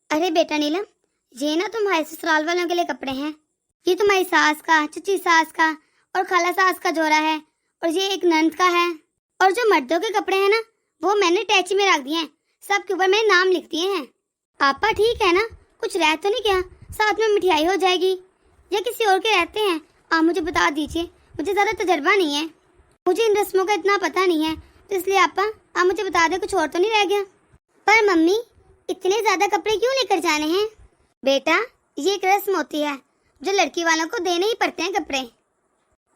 अरे बेटा नीलम, ये ना तुम्हारे ससुराल वालों के लिए कपड़े हैं। ये तुम्हारी सास का, चची सास का और खाला सास का जोड़ा है, और ये एक नंद का है। और जो मर्दों के कपड़े हैं ना, वो मैंने टैची में रख दिए हैं। सबके ऊपर मैंने नाम लिख दिए हैं। आपा ठीक है ना? कुछ रह तो नहीं गया? साथ में मिठाई हो जाएगी। या किसी और के रहते हैं? आप मुझे बता दीजिए, मुझे ज़्यादा तजर्बा नहीं है, मुझे इन रस्मों का इतना पता नहीं है, तो इसलिए आपा आप मुझे बता दें, कुछ और तो नहीं रह गया? पर मम्मी, इतने ज़्यादा कपड़े क्यों लेकर जाने हैं? बेटा, ये एक रस्म होती है जो लड़की वालों को देने ही पड़ते हैं कपड़े।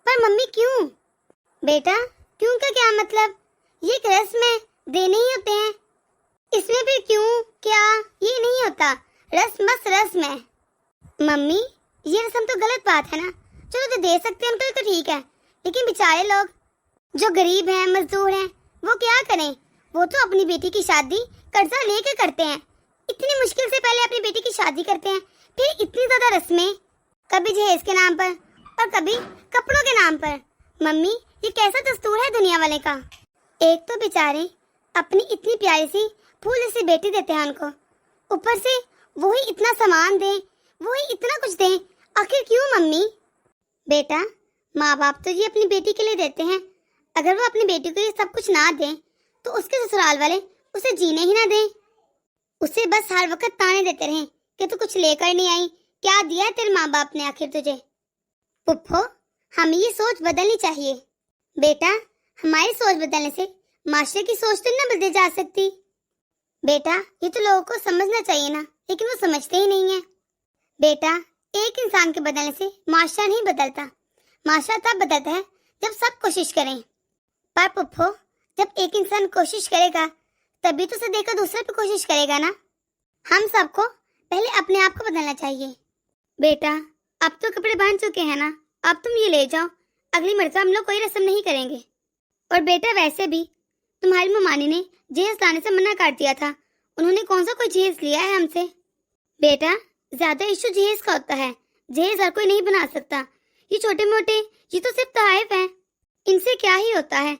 पर मम्मी क्यों? बेटा, क्यों का क्या मतलब? ये एक रस्म है, देने ही होते हैं। इसमें फिर क्यों क्या? ये नहीं होता, रस्म बस रस्म है। मम्मी, ये रस्म तो गलत बात है ना। चलो जो दे सकते हैं उनके लिए तो ठीक है, लेकिन बेचारे लोग जो गरीब हैं, मजदूर हैं, वो क्या करें? वो तो अपनी बेटी की शादी कर्जा लेके करते हैं। इतनी मुश्किल से पहले अपनी बेटी की शादी करते हैं, फिर इतनी ज्यादा रस्में, कभी जहेज के नाम पर और कभी कपड़ों के नाम पर। मम्मी, ये कैसा दस्तूर है दुनिया वाले का? एक तो बेचारे अपनी इतनी प्यारी सी फूल जैसी बेटी देते हैं उनको, ऊपर से वही इतना सामान दें, वही इतना कुछ दें। आखिर क्यों मम्मी? बेटा, माँ बाप तो ये अपनी बेटी के लिए देते हैं। अगर वो अपनी बेटी को ये सब कुछ ना दें तो उसके ससुराल वाले उसे जीने ही ना दें। उसे बस हर वक्त ताने देते रहें कि तू कुछ लेकर नहीं आई, क्या दिया है तेरे माँ बाप ने आखिर तुझे? पुप्पो, हमें ये सोच बदलनी चाहिए। बेटा, हमारी सोच बदलने से माशरे की सोच तो न बदल जा सकती। बेटा, ये तो लोगों को समझना चाहिए ना, लेकिन वो समझते ही नहीं है। बेटा, एक इंसान के बदलने से माशरा नहीं बदलता। माशरा तब बदलता है जब सब कोशिश करें। पर पुप्पो, जब एक इंसान कोशिश करेगा तभी तो उसे देखकर दूसरा भी कोशिश करेगा ना। हम सबको पहले अपने आप को बदलना चाहिए। बेटा, अब तो कपड़े बन चुके हैं ना, अब तुम ये ले जाओ। अगली मर्तबा हम लोग कोई रस्म नहीं करेंगे। और बेटा, वैसे भी तुम्हारी ममानी ने जहेज लाने से मना कर दिया था। उन्होंने कौन सा कोई जहेज लिया है हमसे? बेटा, ज्यादा इशू जहेज का होता है। जहेज हर कोई नहीं बना सकता। ये छोटे मोटे, ये तो सिर्फ तोहफे हैं, इनसे क्या ही होता है।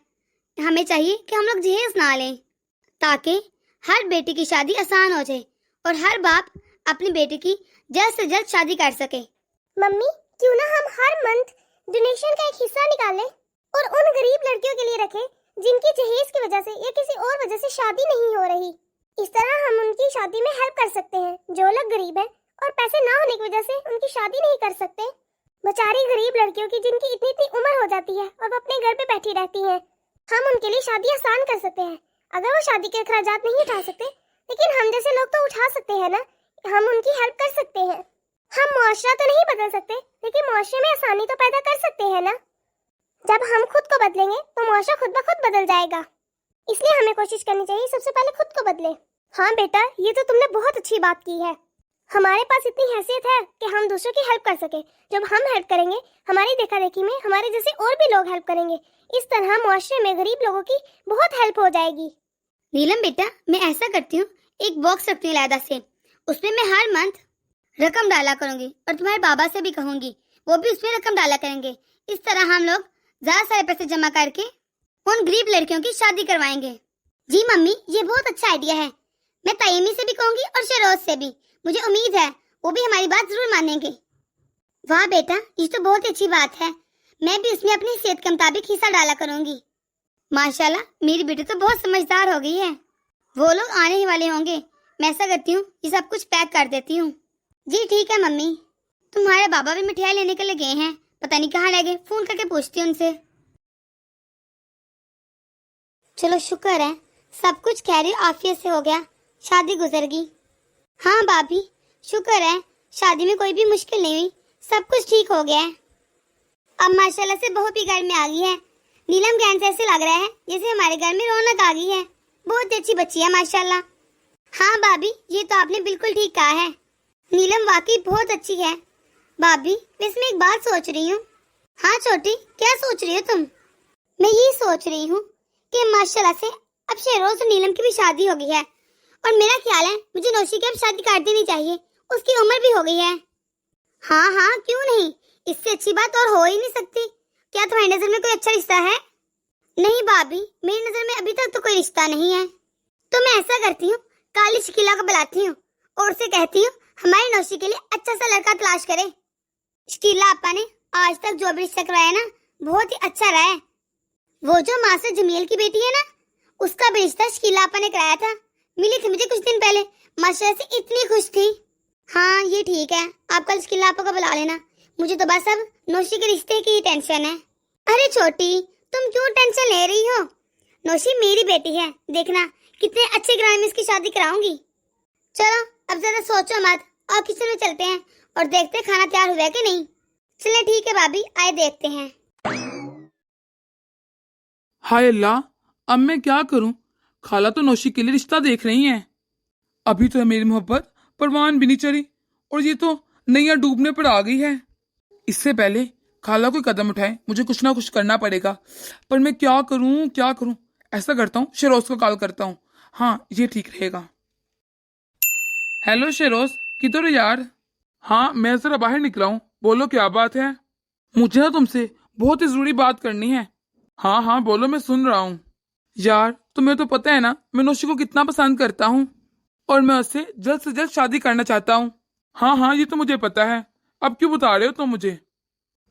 हमें चाहिए कि हम लोग जहेज ना लें, ताकि हर बेटी की शादी आसान हो जाए और हर बाप अपनी बेटी की जल्द से जल्द शादी कर सके। मम्मी, क्यों ना हम हर मंथ डोनेशन का एक हिस्सा निकालें और उन गरीब लड़कियों के लिए रखें जिनकी जहेज की वजह से या किसी और वजह से शादी नहीं हो रही। इस तरह हम उनकी शादी में हेल्प कर सकते हैं, जो लोग गरीब हैं और पैसे ना होने की वजह से उनकी शादी नहीं कर सकते। बेचारी गरीब लड़कियों की जिनकी इतनी इतनी उम्र हो जाती है और वो अपने घर पे बैठी रहती हैं, हम उनके लिए शादी आसान कर सकते हैं। अगर वो शादी के अखराजात नहीं उठा सकते, लेकिन हम जैसे लोग तो उठा सकते हैं ना। हम उनकी हेल्प कर सकते हैं। हम मुआशरा तो नहीं बदल सकते, लेकिन मुआशरे में आसानी तो पैदा कर सकते हैं ना। जब हम खुद को बदलेंगे तो मुआशरा खुद ब खुद बदल जाएगा। इसलिए हमें कोशिश करनी चाहिए सबसे पहले खुद को बदले। हाँ बेटा, ये तो तुमने बहुत अच्छी बात की है। हमारे पास इतनी हैसियत है कि हम दूसरों की हेल्प कर सके। जब हम हेल्प करेंगे, हमारी देखा देखी में हमारे जैसे और भी लोग हेल्प करेंगे। इस तरह मुआशरे में गरीब लोगों की बहुत हेल्प हो जाएगी। नीलम बेटा, मैं ऐसा करती हूँ, एक बॉक्स रखती हूँ अलग से, उसमें मैं हर मंथ रकम डाला करूंगी और तुम्हारे बाबा से भी कहूंगी, वो भी उसमें रकम डाला करेंगे। इस तरह हम लोग ज्यादा सारे पैसे जमा करके उन गरीब लड़कियों की शादी करवाएंगे। जी मम्मी, ये बहुत अच्छा आइडिया है। मैं तायमी से भी कहूंगी और शरोज से भी। मुझे उम्मीद है वो भी हमारी बात जरूर मानेंगे। वाह बेटा, ये तो बहुत अच्छी बात है। मैं भी उसमें अपनी सेहत के मुताबिक हिस्सा डाला करूंगी। माशाल्लाह, मेरी बेटी तो बहुत समझदार हो गई है। वो लोग आने ही वाले होंगे। मैं ऐसा करती हूँ, ये सब कुछ पैक कर देती हूँ। जी ठीक है मम्मी। तुम्हारे बाबा भी मिठाई लेने के लिए गए हैं, पता नहीं कहाँ रह गए। फोन करके पूछती हूँ उनसे। चलो शुक्र है सब कुछ खैर आफियत से हो गया, शादी गुजर गई। हाँ भाभी, शुक्र है शादी में कोई भी मुश्किल नहीं हुई, सब कुछ ठीक हो गया है। अब माशाल्लाह से बहू भी घर में आ गई है। नीलम ज्ञान से ऐसे लग रहा है जैसे हमारे घर में रौनक आ गई है। बहुत अच्छी बच्ची है माशाल्लाह। हाँ भाभी, ये तो आपने बिल्कुल ठीक कहा है। नीलम वाकई बहुत अच्छी है। भाभी, वैसे मैं एक बात सोच रही हूँ। हाँ छोटी, क्या सोच रही हो तुम? मैं ये सोच रही हूँ कि माशाल्लाह से अब शहरोज और नीलम की भी शादी हो गई है, और मेरा ख्याल है मुझे नौशी की अब शादी कर देनी चाहिए। उसकी उम्र भी हो गई है। हाँ हाँ, क्यों नहीं, इससे अच्छी बात और हो ही नहीं सकती। क्या तुम्हारी नजर में कोई अच्छा रिश्ता है? नहीं भाभी, मेरी नजर में अभी तक तो कोई रिश्ता नहीं है। तो मैं ऐसा करती हूँ, काली शकीला को बुलाती हूँ اور اسے کہتی ہوں ہماری نوشی کے لیے اچھا سا لڑکا تلاش کرے۔ شکیلا آپا نے آج تک جو بھی رشتہ کرایا نا بہت ہی اچھا رہا ہے۔ وہ جو ماں سے جمیل کی بیٹی ہے نا اس کا بھی رشتہ شکیلا آپا نے کرایا تھا، ملی تھی مجھے کچھ دن پہلے، ماشاءاللہ سے اتنی خوش تھی۔ ہاں یہ ٹھیک ہے، آپ کل شکیلا آپا کو بلا لینا، مجھے تو بس اب نوشی کے رشتے کی ٹینشن ہے۔ ارے چھوٹی تم کیوں ٹینشن لے رہی ہو؟ نوشی میری بیٹی ہے، دیکھنا کتنے اچھے گھرانے میں اس کی شادی کراؤں گی۔ چلو اب زیادہ سوچو مت، اور کچن میں چلتے ہیں اور دیکھتے ہیں کھانا تیار ہوا ہے کہ نہیں۔ چلے ٹھیک ہے بھابھی، آئے دیکھتے ہیں۔ ہائے اللہ، اب میں کیا کروں؟ خالہ تو نوشی کے لیے رشتہ دیکھ رہی ہیں، ابھی تو میری محبت پروان بھی نہیں چڑھی اور یہ تو نیا ڈوبنے پر آ گئی ہے۔ اس سے پہلے خالہ کوئی قدم اٹھائے مجھے کچھ نہ کچھ کرنا پڑے گا، پر میں کیا کروں؟ ایسا کرتا ہوں شیروز کو کال کرتا ہوں، ہاں یہ ٹھیک رہے گا۔ ہیلو شیروز، کدھر ہو یار؟ ہاں میں ذرا باہر نکلا ہوں، بولو کیا بات ہے؟ مجھے نا تم سے بہت ہی ضروری بات کرنی ہے۔ ہاں بولو، میں سن رہا ہوں۔ یار تمہیں تو پتہ ہے نا میں نوشی کو کتنا پسند کرتا ہوں اور میں اس سے جلد شادی کرنا چاہتا ہوں۔ ہاں یہ تو مجھے پتا ہے، اب کیوں بتا رہے ہو تم مجھے؟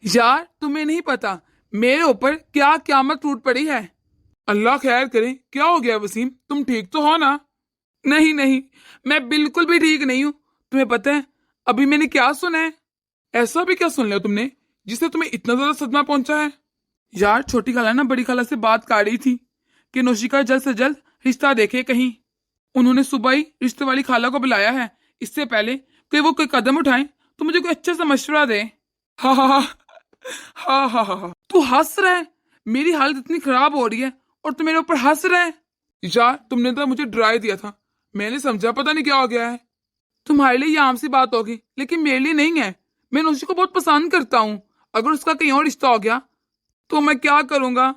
یار تمہیں نہیں پتا میرے اوپر کیا قیامت ٹوٹ پڑی ہے۔ اللہ خیر کرے، کیا ہو گیا وسیم؟ تم ٹھیک تو ہو نا؟ نہیں میں بالکل بھی ٹھیک نہیں ہوں۔ تمہیں پتہ ہے ابھی میں نے کیا سنا ہے؟ ایسا بھی کیا سن لیا تم نے جس سے تمہیں اتنا زیادہ صدمہ پہنچا ہے؟ یار چھوٹی خالہ نا بڑی خالہ سے بات کر رہی تھی کہ نوشی کا جلد سے جلد رشتہ دیکھے کہیں۔ انہوں نے صبح ہی رشتے والی خالہ کو بلایا ہے، اس سے پہلے کہ وہ کوئی قدم اٹھائیں تو مجھے کوئی اچھا سا مشورہ دے۔ ہاں تو ہنس رہا ہے؟ میری حالت اتنی خراب ہو رہی ہے اور تو میرے اوپر ہنس رہا ہے؟ یار تم نے تو مجھے ڈرائے دیا تھا، میں نے سمجھا پتہ نہیں کیا ہو گیا ہے۔ تمہارے لیے یہ عام سی بات ہوگی لیکن میرے لیے نہیں ہے۔ میں نوشی کو بہت پسند کرتا ہوں، اگر اس کا کہیں اور رشتہ ہو گیا تو میں کیا کروں گا؟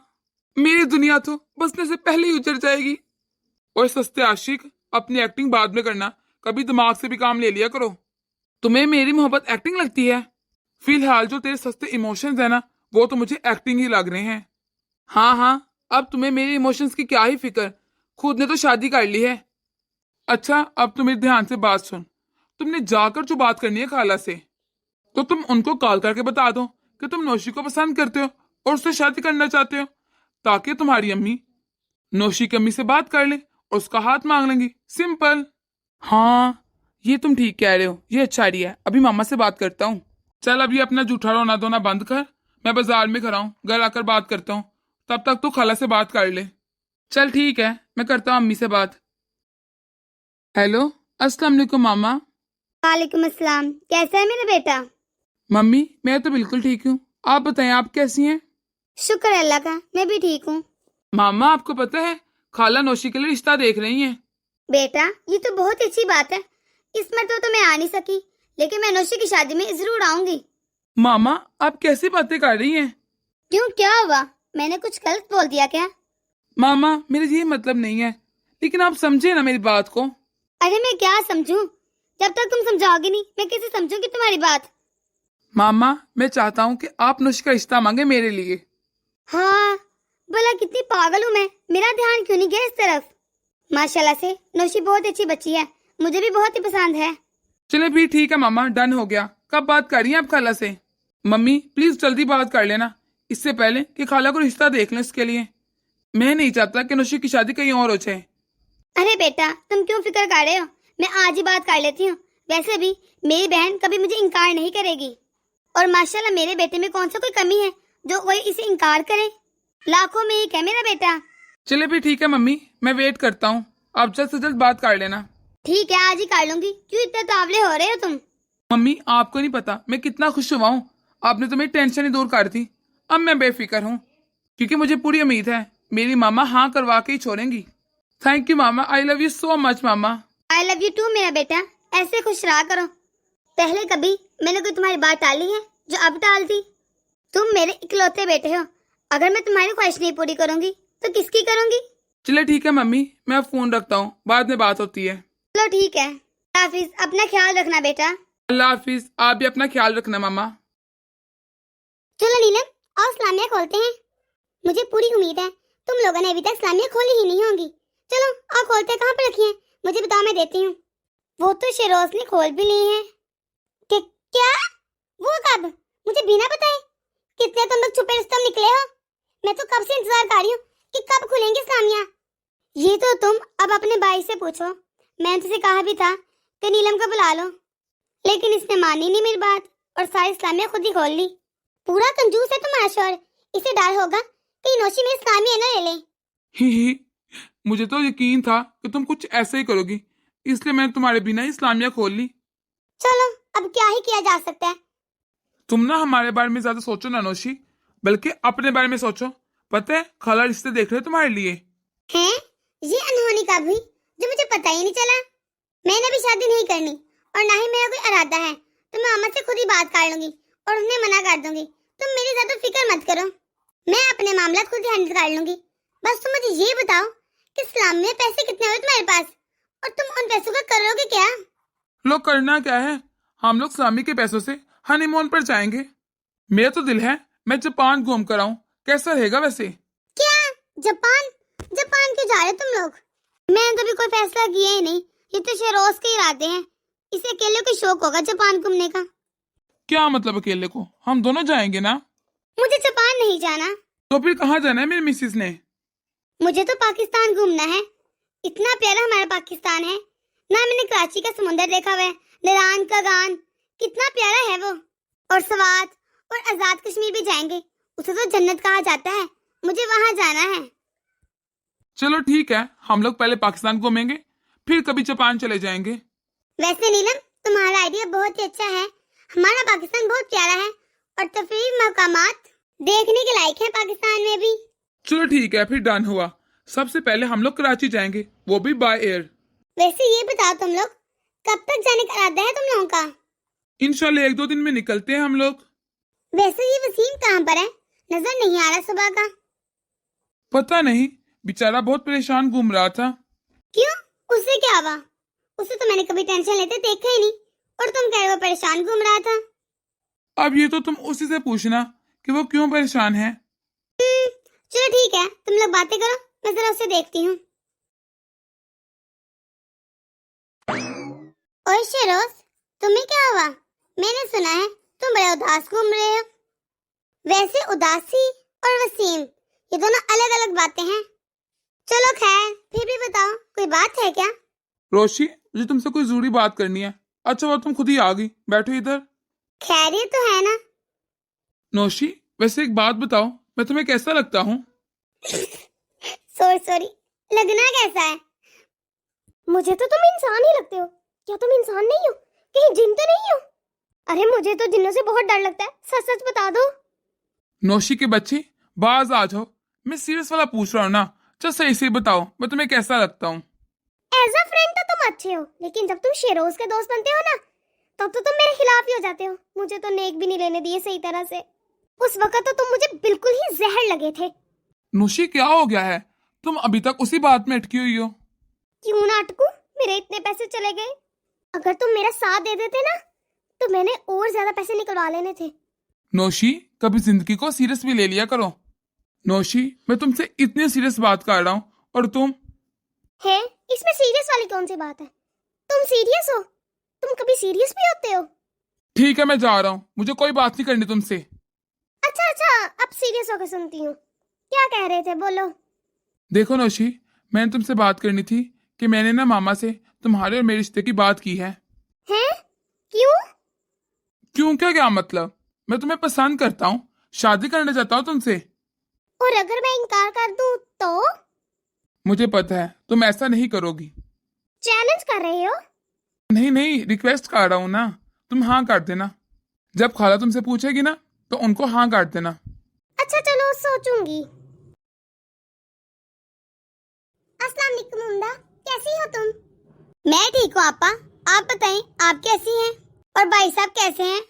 میری دنیا تو بسنے سے پہلے ہی اجڑ جائے گی۔ اور سستے عاشق، اپنی ایکٹنگ بعد میں کرنا، کبھی دماغ سے بھی کام لے لیا کرو۔ تمہیں میری محبت ایکٹنگ لگتی ہے؟ فی الحال جو تیرے سستے ایموشنز ہیں نا وہ تو مجھے ایکٹنگ ہی لگ رہے ہیں۔ ہاں اب تمہیں میری ایموشنز کی کیا ہی فکر، خود نے تو شادی کر لی ہے۔ اچھا اب تم میرے دھیان سے بات سن، تم نے جا کر جو بات کرنی ہے خالہ سے تو تم ان کو کال کر کے بتا دو کہ تم نوشی کو پسند کرتے ہو اور اس سے شادی کرنا چاہتے ہو، تاکہ تمہاری امی نوشی کی امی سے بات کر لیں اور اس کا ہاتھ مانگ لیں گی، سمپل۔ ہاں یہ تم ٹھیک کہہ رہے ہو، یہ اچھا آئیڈیا ہے، ابھی ماما سے بات کرتا ہوں۔ چل اب یہ اپنا جھوٹا رونا دھونا بند کر، میں بازار میں کھڑا ہوں، گھر آ کر بات کرتا ہوں، تب تک تو خالہ سے بات کر لے۔ چل ٹھیک ہے، میں کرتا ہوں امی سے بات۔ ہیلو السلام علیکم ماما۔ وعلیکم السلام، کیسا ہے میرا بیٹا؟ ممی میں تو بالکل ٹھیک ہوں، آپ بتائیں آپ کیسی ہیں؟ شکر اللہ کا، میں بھی ٹھیک ہوں۔ ماما آپ کو پتہ ہے خالہ نوشی کے لیے رشتہ دیکھ رہی ہیں۔ بیٹا یہ تو بہت اچھی بات ہے، اس مرتبہ تو میں آ نہیں سکی لیکن میں نوشی کی شادی میں ضرور آؤں گی۔ ماما آپ کیسی باتیں کر رہی ہیں؟ کیوں کیا ہوا؟ میں نے کچھ غلط بول دیا کیا؟ ماما میرا یہ مطلب نہیں ہے، لیکن آپ سمجھے نا میری بات کو۔ ارے میں کیا سمجھوں؟ جب تک تم سمجھاؤ گی نہیں میں کیسے سمجھوں گی تمہاری بات؟ ماما میں چاہتا ہوں کہ آپ نوشی کا رشتہ مانگے میرے لیے۔ ہاں بھلا کتنی پاگل ہوں میں، میرا دھیان کیوں نہیں گیا اس طرف؟ ماشاءاللہ سے نوشی بہت اچھی بچی ہے، مجھے بھی بہت ہی پسند ہے۔ چلے بھی ٹھیک ہے ماما، ڈن ہو گیا۔ کب بات کر رہی ہیں آپ خالہ سے؟ ممی پلیز جلدی بات کر لینا، اس سے پہلے کہ خالہ کو رشتہ دیکھ لیں اس کے لیے۔ میں نہیں چاہتا کہ نوشی کی شادی کہیں اور ہو جائے۔ ارے بیٹا تم کیوں فکر کر رہے ہو، میں آج ہی بات کر لیتی ہوں، ویسے بھی میری بہن کبھی مجھے انکار نہیں کرے گی، اور ماشاءاللہ میرے بیٹے میں کون سا کوئی کمی ہے جو کوئی اسے انکار کرے؟ لاکھوں میں ایک ہے میرا بیٹا۔ چلے بھی ٹھیک ہے ممی، میں ویٹ کرتا ہوں، آپ جلد سے جلد بات کر لینا۔ ٹھیک ہے آج ہی کر لوں گی، کیوں اتنے تاولے ہو رہے ہو تم؟ ممی آپ کو نہیں پتا میں کتنا خوش ہوا ہوں، آپ نے تو میری ٹینشن ہی دور کر دی۔ اب میں بے فکر ہوں کیونکہ مجھے پوری امید ہے میری ماما ہاں کروا کے ہی چھوڑیں گی۔ Thank you mama, I love you so much mama. I love you too میرا بیٹا، ایسے خوش رہا کرو۔ پہلے کبھی میں نے کوئی تمہاری بات ٹالی ہے جو اب ٹال دی؟ تم میرے اکلوتے بیٹے ہو، اگر میں تمہاری خواہش نہیں پوری کروں گی تو کس کی کروں گی؟ چلے ٹھیک ہے ممی، میں اب فون رکھتا ہوں، بعد میں بات ہوتی ہے۔ چلو ٹھیک ہے، اللہ حافظ، اپنا خیال رکھنا بیٹا۔ اللہ حافظ، آپ بھی اپنا خیال رکھنا ماما۔ چلو نیلم اور اسلامیہ کھولتے ہیں، مجھے پوری امید ہے تم لوگوں نے ابھی تک اسلامیہ کھولی ہی نہیں ہوں گی۔ چلو اور کھولتے کہاں پہ رکھی ہیں مجھے بتاؤ، میں دیتی ہوں۔ وہ تو شیروز نے کھول بھی لی ہیں۔ کیا؟ وہ کب؟ مجھے بنا بتائے کتنے تم لوگ چھپے رستم نکلے ہو؟ میں تو کب سے انتظار کر رہی ہوں کہ کب کھلیں گے اسلامیہ۔ یہ تو تم اب اپنے بھائی سے پوچھو، میں نے تجھے کہا بھی تھا کہ نیلم کو بلا لو، لیکن اس نے مانی نہیں میری بات اور ساری اسلامیہ خود ہی کھول لی۔ پورا کنجوس ہے تمہارا شوہر، اسے ڈر ہوگا کہ نوشی میں اسلامیہ نہ لے لے۔ ہی مجھے تو یقین تھا کہ تم کچھ ایسا ہی کرو گی، اس لیے میں نے تمہارے بنا ہی اسلامیہ کھول لی۔ چلو اب کیا ہی کیا جا سکتا ہے۔ تم نہ ہمارے بارے میں زیادہ سوچو نا نوشی، بلکہ اپنے بارے میں سوچو۔ پتہ ہے خالہ رشتے دیکھ رہے تمہارے لیے۔ ہیں؟ یہ انہونی کب ہوئی جو مجھے پتہ ہی نہیں چلا؟ میں نے بھی شادی نہیں کرنی اور نہ ہی میرا کوئی ارادہ ہے، تو میں ماما سے خود ہی بات کر لوں گی اور انہیں منع کر دوں گی۔ تم میری زیادہ فکر مت کرو، میں اپنے معاملات خود ہی ہینڈل کر لوں گی۔ بس تم مجھے یہ بتاؤ کہ اسلام میں پیسے کتنے ہوئے تمہارے پاس اور تم ان پیسوں کا کرو گے کیا؟ لوگ کرنا کیا ہے، ہم لوگ سامی کے پیسوں سے ہنی مون پر جائیں گے۔ میرا تو دل ہے میں جاپان گھوم کر آؤں، کیسا رہے گا ویسے؟ کیا؟ جاپان کیوں جا رہے تم لوگ؟ میں نے تو بھی کوئی فیصلہ کیا ہی نہیں، یہ تو شیروز کے ارادے ہیں، اسے اکیلے کو شوق ہوگا جاپان گھومنے کا۔ کیا مطلب اکیلے کو؟ ہم دونوں جائیں گے نا۔ مجھے جاپان نہیں جانا، تو پھر کہاں جانا ہے میری مسز نے؟ مجھے تو پاکستان گھومنا ہے۔ اتنا پیارا ہمارا پاکستان ہے، نہ میں نے کراچی کا سمندر دیکھا ہوا ہے، نران کا گان کتنا پیارا ہے وہ، اور سوات اور آزاد کشمیر بھی جائیں گے، اسے تو جنت کہا جاتا ہے، مجھے وہاں جانا ہے۔ چلو ٹھیک ہے، ہم لوگ پہلے پاکستان گھومیں گے، پھر کبھی جاپان چلے جائیں گے۔ ویسے نیلم تمہارا آئیڈیا بہت ہی اچھا ہے، ہمارا پاکستان بہت پیارا ہے اور تفریحی مقامات دیکھنے کے لائق ہیں پاکستان میں بھی۔ چلو ٹھیک ہے، پھر ڈن ہوا۔ سب سے پہلے ہم لوگ کراچی جائیں گے، وہ بھی بائی ایئر۔ ویسے یہ بتاؤ تم لوگ کب تک جانے کا ارادہ ہے تم لوگوں کا؟ انشاءاللہ 1-2 دن میں نکلتے ہیں ہم لوگ۔ ویسے یہ وسیم کہاں پر ہے؟ نظر نہیں آ رہا صبح کا۔ پتہ نہیں، بیچارہ بہت پریشان گھوم رہا تھا۔ کیوں؟ اس سے کیا ہوا؟ اسے تو میں نے کبھی ٹینشن لیتے دیکھا ہی نہیں، اور تم کہہ رہے ہو پریشان گھوم رہا تھا۔ اب یہ تو تم اسی سے پوچھنا کہ وہ کیوں پریشان ہے۔ چلو ٹھیک ہے، تم لوگ باتیں کرو، میں ذرا اسے دیکھتی ہوں۔ اوے شیروز، تمہیں کیا ہوا؟ میں نے سنا ہے تم بڑے اداس گھوم رہے ہو۔ ویسے اداسی اور وسیم یہ دونوں الگ الگ باتیں ہیں۔ چلو خیر، پھر بھی بتاؤ کوئی بات ہے کیا؟ روشی، مجھے تم سے کوئی ضروری بات کرنی ہے۔ اچھا وہ تم خود ہی آ گئی، بیٹھو ادھر۔ خیریت تو ہے نا؟ نوشی، ویسے ایک بات بتاؤ، میں تمہیں کیسا لگتا ہوں؟ سوری لگنا کیسا ہے؟ مجھے تو تم انسان ہی لگتے ہو۔ کیا تم انسان نہیں ہو؟ کہیں جن تو نہیں ہو؟ ارے مجھے تو جنوں سے بہت ڈر لگتا ہے، سچ سچ بتا دو۔ نوشی کے بچے باز آ جاؤ، میں سیریس والا پوچھ رہا ہوں نا۔ چل صحیح سے بتاؤ میں تمہیں کیسا لگتا ہوں؟ ایز اے فرینڈ تو تم اچھے ہو، لیکن جب تم شیروز کے دوست بنتے ہو نا، تب تو تم میرے خلاف ہی ہو جاتے ہو۔ مجھے تو نیک بھی نہیں لینے دیے صحیح طرح سے۔ اس وقت تو تم مجھے بالکل ہی زہر لگے تھے۔ نوشی کیا ہو گیا ہے؟ تم ابھی تک اسی بات میں اٹکی ہوئی ہو۔ کیوں نہ اٹکوں؟ میرے اتنے پیسے چلے گئے، اگر تم میرا ساتھ دے دیتے نا تو میں نے اور زیادہ پیسے نکلوا لینے تھے۔ نوشی کبھی زندگی کو سیریس بھی لے لیا کرو۔ نوشی میں تم سے اتنی سیریس بات کر رہا ہوں اور تم ہے اس میں سیریس والی کون سی بات ہے؟ تم سیریس ہو؟ تم کبھی سیریس بھی ہوتے ہو؟ ٹھیک ہے میں جا رہا ہوں، مجھے کوئی بات نہیں کرنی تم سے۔ اچھا اب سیریس ہو کے سنتی ہوں، کیا کہہ رہے تھے بولو۔ دیکھو نوشی، میں نے تم سے بات کرنی تھی کہ میں نے نا ماما سے تمہارے اور میرے رشتے کی بات کی ہے۔ ہیں؟ کیوں؟ کیوں کیا مطلب؟ میں تمہیں پسند کرتا ہوں، شادی کرنا چاہتا ہوں تم سے۔ اور اگر میں انکار کر دوں تو؟ مجھے پتا ہے تم ایسا نہیں کرو گی۔ چیلنج کر رہے ہو؟ نہیں ریکویسٹ کر رہا ہوں نا، تم ہاں کر دینا۔ جب خالہ تم سے پوچھے گی نا تو ان کو ہاں کر دینا۔ اچھا چلو سوچوں گی۔ السلام علیکم عمدہ، کیسی ہو تم؟ میں ٹھیک ہوں آپا، آپ بتائیں آپ کیسی ہیں اور بھائی صاحب کیسے ہیں؟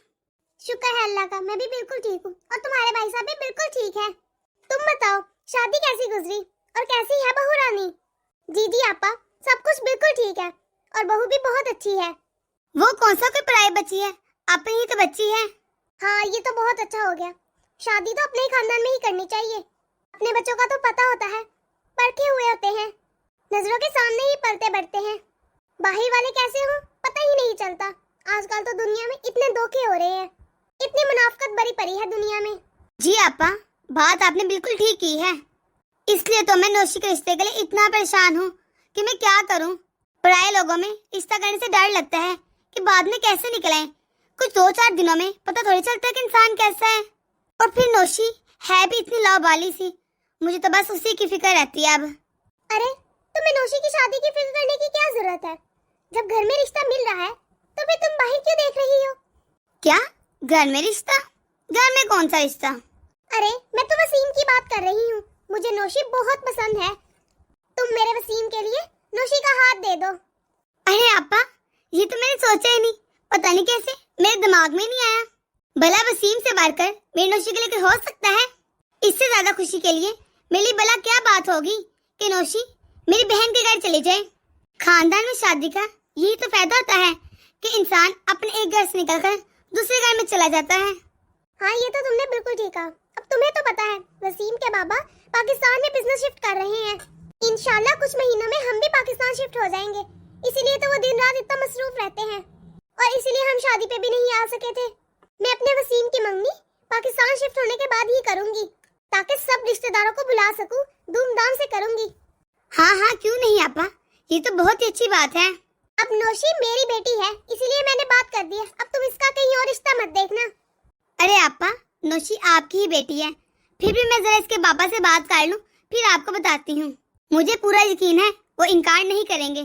شکر ہے اللہ کا، میں بھی بالکل ٹھیک ہوں اور تمہارے بھائی صاحب بھی بالکل ٹھیک ہے۔ تم بتاؤ شادی کیسی گزری اور کیسی ہے بہو رانی؟ جی آپا، سب کچھ بالکل ٹھیک ہے اور بہو بھی بہت اچھی ہے۔ وہ کون سا کوئی پرائی بچی ہے، اپنی ہی تو بچی ہے۔ ہاں یہ تو بہت اچھا ہو گیا، شادی تو اپنے ہی خاندان میں ہی کرنی چاہیے۔ اپنے بچوں کا تو پتہ ہوتا ہے، پرکھے ہوئے ہوتے ہیں، نظروں کے سامنے ہی پلتے بڑھتے ہیں۔ باہر والے کیسے ہوں पता ही नहीं चलता। आजकल तो दुनिया में इतने धोखे हो रहे हैं, इतनी मुनाफिकत भरी पड़ी है दुनिया में। जी आपा, बात आपने बिल्कुल ठीक की है। इसलिए तो मैं नौशी के रिश्ते के लिए इतना परेशान हूँ कि मैं क्या करूँ। पराये लोगों में रिश्ता करने से डर लगता है कि बाद में कैसे निकले। कुछ 2-4 दिनों में पता थोड़ी चलता है कि इंसान कैसा है। और फिर नौशी है भी इतनी लावाली सी, मुझे तो बस उसी की फिक्र रहती है अब। अरे तुम्हें नौशी की शादी की फिक्र करने की क्या जरूरत है? जब घर में रिश्ता मिल रहा है तो फिर तुम बाहर क्यों देख रही हो? क्या घर में रिश्ता? घर में कौन सा रिश्ता? अरे मैं तो वसीम की बात कर रही हूँ। मुझे नौशी बहुत पसंद है। तुम मेरे वसीम के लिए नौशी का हाथ दे दो। अरे आपा, ये तो मैंने सोचा ही नहीं। पता नहीं कैसे मेरे दिमाग में नहीं आया। भला वसीम से बढ़कर मेरी नौशी के लिए कुछ हो सकता है? इससे ज्यादा खुशी के लिए मेरे लिए भला क्या बात होगी कि नौशी मेरी बहन के घर चली जाए। खानदान में शादी का यही तो फायदा होता है कि इंसान अपने एक घर से निकलकर दूसरे घर में चला जाता है। हाँ, ये तो तुमने बिल्कुल ठीक कहा। अब तुम्हें तो पता है वसीम के बाबा पाकिस्तान में बिजनेस शिफ्ट कर रहे हैं। इंशाल्लाह कुछ महीनों में हम भी पाकिस्तान शिफ्ट हो जाएंगे। इसीलिए तो वो दिन रात इतना मसरूफ रहते हैं और इसीलिए हम शादी पे भी नहीं आ सके थे। मैं अपने वसीम की मंगनी पाकिस्तान शिफ्ट होने के बाद ही करूंगी ताकि सब रिश्तेदारों को बुला सकूं। धूमधाम से करूंगी। हाँ हाँ, क्यों नहीं आपा, ये तो बहुत ही अच्छी बात है। अब नौशी मेरी बेटी है, इसीलिए मैंने बात कर दी है। अब तुम इसका कहीं और रिश्ता मत देखना। अरे आपा, नौशी आपकी ही बेटी है। फिर भी मैं जरा इसके पापा से बात कर लूं, फिर आपको बताती हूँ। मुझे पूरा यकीन है वो इनकार नहीं करेंगे।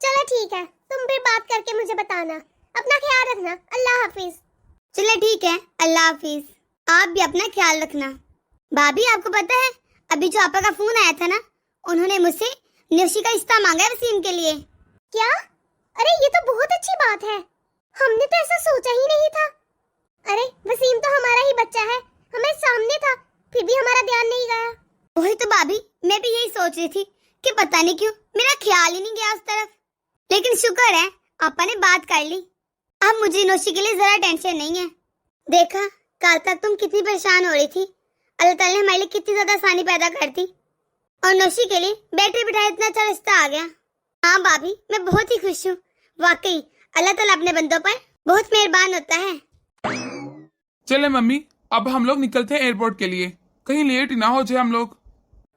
चलो ठीक है, तुम फिर बात करके मुझे बताना। अपना ख्याल रखना। अल्लाह हाफिज। चले ठीक है, अल्लाह हाफिज। आप भी अपना ख्याल रखना। भाभी, आपको पता है अभी जो आपा का फोन आया था ना, उन्होंने मुझसे नौशी का रिश्ता मांगा है वसीम के लिए। क्या? अरे ये तो बहुत अच्छी बात है। हमने तो ऐसा सोचा ही नहीं था। अरे वसीम तो हमारा ही बच्चा है, हमें सामने था, फिर भी हमारा ध्यान नहीं गया। वही तो भाभी, मैं भी यही सोच रही थी कि पता नहीं क्यों मेरा ख्याल ही नहीं गया उस तरफ। लेकिन शुक्र है आपा ने बात कर ली। अब मुझे नौशी के लिए जरा टेंशन नहीं है। देखा, कल तक तुम कितनी परेशान हो रही थी, अल्लाह ताला ने हमारे लिए कितनी ज्यादा आसानी पैदा कर दी और नौशी के लिए बैठे बिठाए इतना अच्छा रिश्ता आ गया। हाँ भाभी, मैं बहुत ही खुश हूँ। वाकई अल्लाह ताला अपने बंदों पर बहुत मेहरबान होता है। चले मम्मी, अब हम लोग निकलते हैं एयरपोर्ट के लिए, कहीं लेट ना हो जाए हम लोग।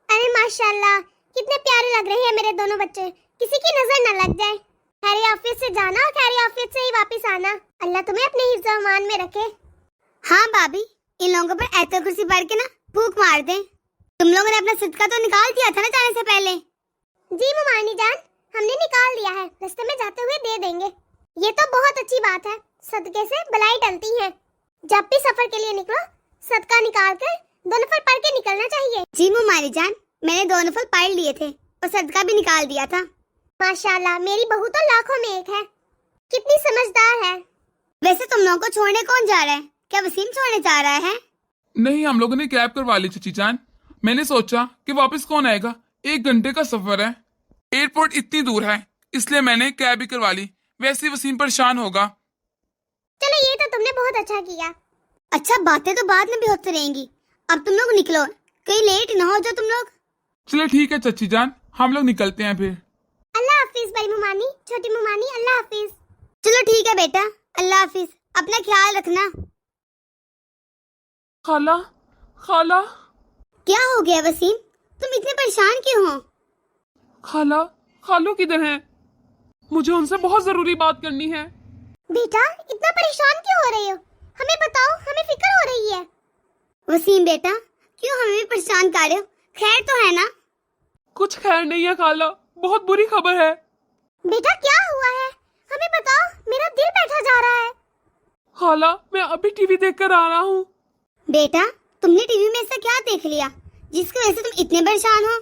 अरे माशाल्लाह, कितने प्यारे लग रहे हैं मेरे दोनों बच्चे। किसी की नजर न लग जाए। खैरी ऑफिस से जाना और खैरी ऑफिस से ही वापस आना। अल्लाह तुम्हें अपने हिफ्ज़ व अमान में रखे। हाँ भाभी, इन लोगों पर ऐतर कुर्सी भर के ना फूंक मार दे। तुम लोगों ने अपना सदका तो निकाल दिया था ना जाने से पहले। जी मुमानी जान, हमने निकाल लिया है, रास्ते में जाते हुए दे देंगे। ये तो बहुत अच्छी बात है, सदके से बलाई टलती है। जब भी सफर के लिए निकलो, सदका निकाल कर 2 नफल पढ़ के निकलना चाहिए। जी मुमानी जान, मैंने 2 नफल पढ़ लिए थे और सदका भी निकाल दिया था। माशाल्लाह, मेरी बहू तो लाखों में एक है। कितनी समझदार है। वैसे तुम लोगों को छोड़ने कौन जा रहा है? क्या वसीम छोड़ने जा रहा है? नहीं, हम लोगों ने कैब करवा ली चची जान। मैंने सोचा कि वापस कौन आएगा, 1 घंटे का सफर है, एयरपोर्ट इतनी दूर है, इसलिए मैंने कैब ही करवा ली। वैसे वसीम परेशान होगा। चलो ये तो तुमने बहुत अच्छा किया। अच्छा, बातें तो बाद में भी होती रहेंगी। अब तुम लोग निकलो, कहीं लेट ना हो जो तुम लोग। चले ठीक है चची जान, हम लोग निकलते हैं फिर। अल्लाह हाफिज बड़ी मुमानी, छोटी मुमानी, अल्लाह हाफिज। चलो ठीक है बेटा, अल्लाह हाफिज, अपना ख्याल रखना। खाला, खाला, क्या हो गया वसीम, तुम इतने परेशान क्यों हो? खाला, खालू किधर हैं? मुझे उनसे बहुत जरूरी बात करनी है। बेटा इतना परेशान क्यों हो रहे हो? हमें बताओ, हमें फिक्र हो रही है। वसीम बेटा, क्यों हमें भी परेशान कर रहे हो? खैर तो है ना? कुछ खैर नहीं है खाला, बहुत बुरी खबर है। बेटा क्या हुआ है? हमें बताओ, मेरा दिल बैठा जा रहा है। खाला, मैं अभी टीवी देखकर आ रहा हूँ। बेटा, तुमने टीवी में ऐसा क्या देख लिया जिसकी वजह से तुम इतने परेशान हो?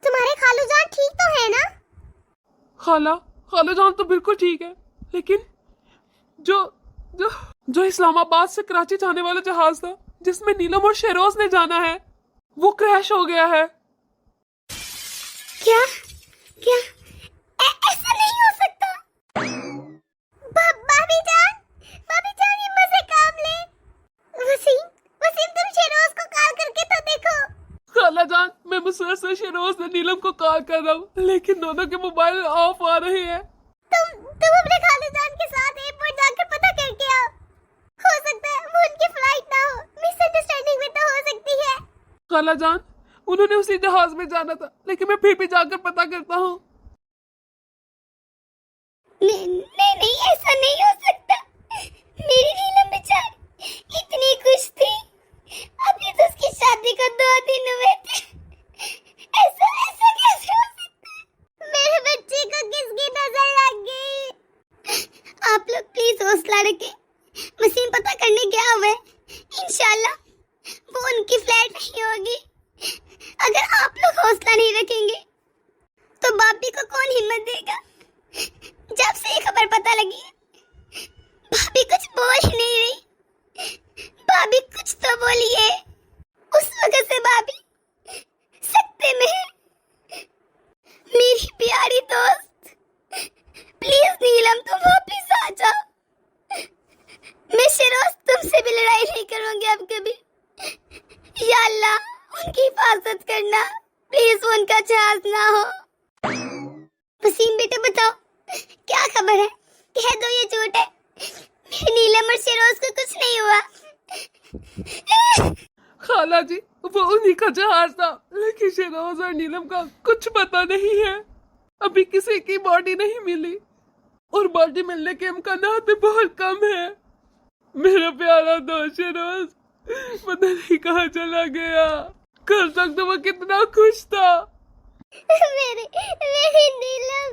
तुम्हारे खालू जान ठीक तो है ना? खाला, खाला जान तो बिल्कुल ठीक है, लेकिन जो जो जो इस्लामाबाद से कराची जाने वाला जहाज था जिसमें नीलम और शेरोज ने जाना है, वो क्रैश हो गया है। क्या क्या ऐसा नहीं हो सकता। भाभी जान, हिम्मत से काम ले। वसीम, तुम शेरोज को कॉल करके तो देखो। खाला जान, मैं मुसलसल शेरोज ने नीलम को कॉल कर रहा हूँ, लेकिन दोनों के मोबाइल ऑफ आ रहे हैं। तुम अपने खालू खाला जान, उन्होंने उसी जहाज में जाना था, लेकिन मैं फिर भी जाकर पता करता हूँ। नहीं, ऐसा नहीं हो सकता। मेरी नीलम बेचारी इतनी खुश थी, अभी तो उसकी शादी को 2 दिन हुए थे। ऐसा कैसे हो सकता है? मेरे बच्चे को किसकी नजर लग गई? आप लोग प्लीज हौसला रखें। वसीम पता करने गया हुआ है, इंशाल्लाह वो उनकी फ्लाइट नहीं होगी। अगर आप लोग हौसला नहीं रखेंगे तो भाभी को कौन हिम्मत देगा? जब से ये खबर पता लगी है, भाभी कुछ बोल ही नहीं रही। भाभी कुछ तो बोलिए। उस वक्त से भाभी सकते में है। मेरी प्यारी दोस्त, प्लीज नीलम तुम वापिस आ जाओ। मैं शिरोज तुमसे भी लड़ाई नहीं करूंगी अब कभी। या अल्लाह उनकी हिफाजत करना, प्लीज वो उनका जहाज ना हो। वसीम बेटे बताओ क्या खबर है? कह दो ये झूठ है। मेरी नीलम और शिरोज को कुछ नहीं हुआ। खाला जी, वो उन्हीं का जहाज था, लेकिन शिरोज और नीलम का कुछ पता नहीं है। अभी किसी की बॉडी नहीं मिली और बॉडी मिलने के इम्कानात भी बहुत कम है। मेरा प्यारा दोस्त शिरोज पता नहीं कहाँ चला गया। कल तक तो वो कितना खुश था। मेरी नीलम,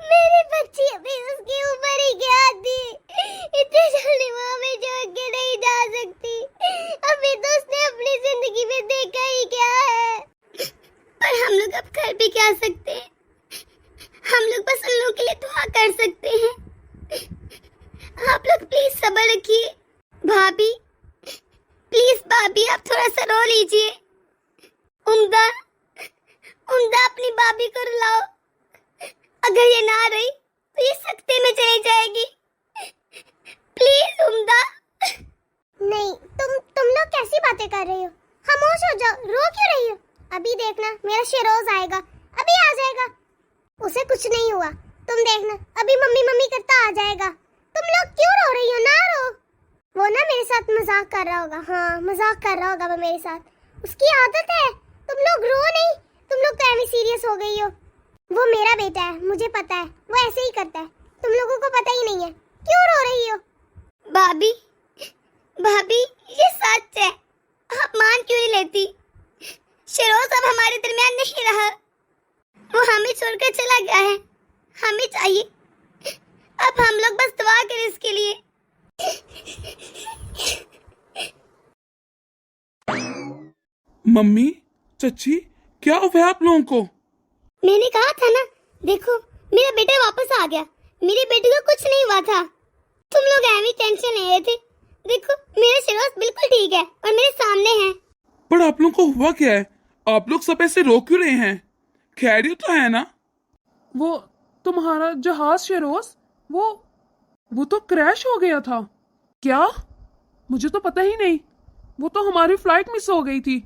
मेरी बच्ची अभी उसके ऊपर ही क्या थी? इतनी जल्दी वो हमें छोड़ के नहीं जा सकती। अभी तो उसने अपनी जिंदगी में देखा ही क्या है। पर हम लोग अब कर भी क्या सकते हैं? हम लोग बस उन लोगों के लिए दुआ कर सकते हैं। आप लोग प्लीज सब्र रखिए। भाभी प्लीज, भाभी आप थोड़ा सा रो लीजिए। उम्दा अपनी भाभी को रुलाओ। अगर ये ना रही तो ये सकते में चली जाएगी। प्लीज उम्दा। नहीं, तुम लोग कैसी बातें कर रही हो? खामोश हो जाओ, रो क्यों रही हो? अभी देखना मेरा शिरोज आएगा, अभी आ जाएगा। उसे कुछ नहीं हुआ, तुम देखना अभी मम्मी करता आ जाएगा। तुम लोग क्यों रो रही हो? ना रो। वो ना मेरे साथ मजाक कर रहा होगा। हाँ, मजाक कर रहा होगा वो मेरे साथ। उसकी आदत है। तुम लोग रो नहीं, तुम लोग तो ऐसे सीरियस हो गई हो। वो मेरा बेटा है, मुझे पता है, वो ऐसे ही करता है। तुम लोगों को पता ही नहीं है। क्यों रो रही हो? भाभी ये सच है, आप मान क्यों नहीं लेती? शिरोज अब हमारे दरमियान नहीं रहा, वो हमें छोड़कर चला गया है। हमें चाहिए अब हम लोग बस दुआ करें इसके लिए। मम्मी, चची, क्या हुआ आप लोगों को? मैंने कहा था ना, देखो मेरा बेटा वापस आ गया। मेरे बेटे को कुछ नहीं हुआ था। तुम लोग ऐवी टेंशन ले रहे थे। देखो मेरा शिरोज बिल्कुल ठीक है और मेरे सामने है। पर आप लोगों को हुआ क्या है? आप लोग सब ऐसे रो क्यों रहे हैं? खैरियत तो है ना? वो तुम्हारा जहाज शिरोज, वो तो क्रैश हो गया था। क्या? मुझे तो पता ही नहीं। वो तो हमारी फ्लाइट मिस हो गई थी।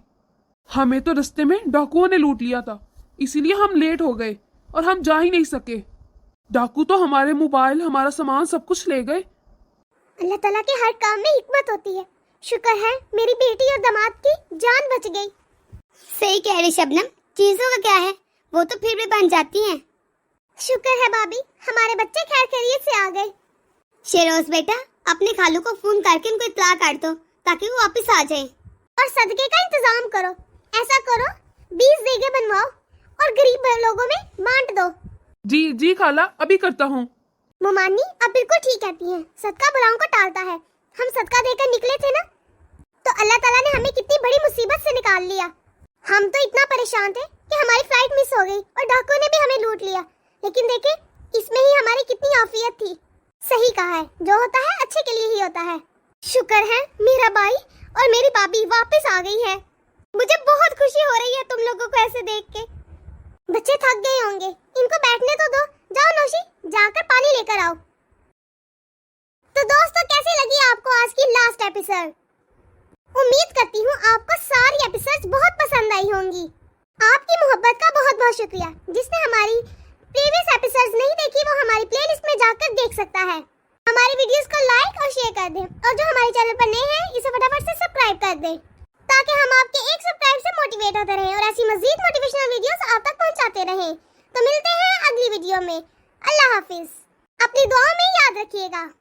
हमें तो रास्ते में डाकुओं ने लूट लिया था, इसीलिए हम लेट हो गए और हम जा ही नहीं सके। डाकू तो हमारे मोबाइल, हमारा सामान सब कुछ ले गए। अल्लाह ताला के हर काम में हिकमत होती है। शुक्र है मेरी बेटी और दामाद की जान बच गई। सही कह रही शबनम, चीजों का क्या है, वो तो फिर भी बन जाती हैं। शुक्र है भाभी, हमारे बच्चे खैर खैरियत से आ गए। शेरोज बेटा, अपने खालू को फोन करके उनको इत्तला कर दो ताकि वो वापस आ जाए। और सदके का इंतजाम करो। ऐसा करो 20 देगे बनवाओ और गरीब लोगों में बांट दो। जी खाला, अभी करता हूँ। मोमानी आप बिल्कुल ठीक कहती हैं, सदका बुराओं को टालता है। हम सदका देकर निकले थे ना, तो अल्लाह ताला ने हमें कितनी बड़ी मुसीबत से निकाल लिया। हम तो इतना परेशान थे कि हमारी फ्लाइट मिस हो गई और डाकुओं ने भी हमें लूट लिया। लेकिन देखे, इसमें ही हमारी कितनी आफियत थी। सही कहा है, जो होता है अच्छे के लिए ही होता है। शुक्र है मेरा भाई और मेरी भाभी वापस आ गई है। मुझे बहुत खुशी हो रही है तुम लोगों को ऐसे देख के। बच्चे थक गए होंगे, इनको बैठने तो दो। जाओ नौशी, जाकर पानी लेकर आओ। तो दोस्तों, कैसी लगी आपको आज की लास्ट एपिसोड? उम्मीद करती हूँ आपको सारी एपिसोड्स बहुत पसंद आई होंगी। आपकी मोहब्बत का बहुत बहुत शुक्रिया। जिसने हमारी प्रीवियस एपिसोड्स नहीं देखी वो हमारी प्लेलिस्ट में जाकर देख सकता है। हमारी वीडियोस को लाइक और शेयर कर दें और जो हमारे चैनल पर नए हैं इसे फटाफट से सब्सक्राइब कर दें تاکہ ہم آپ کے ایک سبسکرائب سے موٹیویٹ ہوتے رہیں اور ایسی مزید موٹیویشنل ویڈیوز آپ تک پہنچاتے رہیں۔ تو ملتے ہیں اگلی ویڈیو میں۔ اللہ حافظ۔ اپنی دعاؤں میں یاد رکھیے گا۔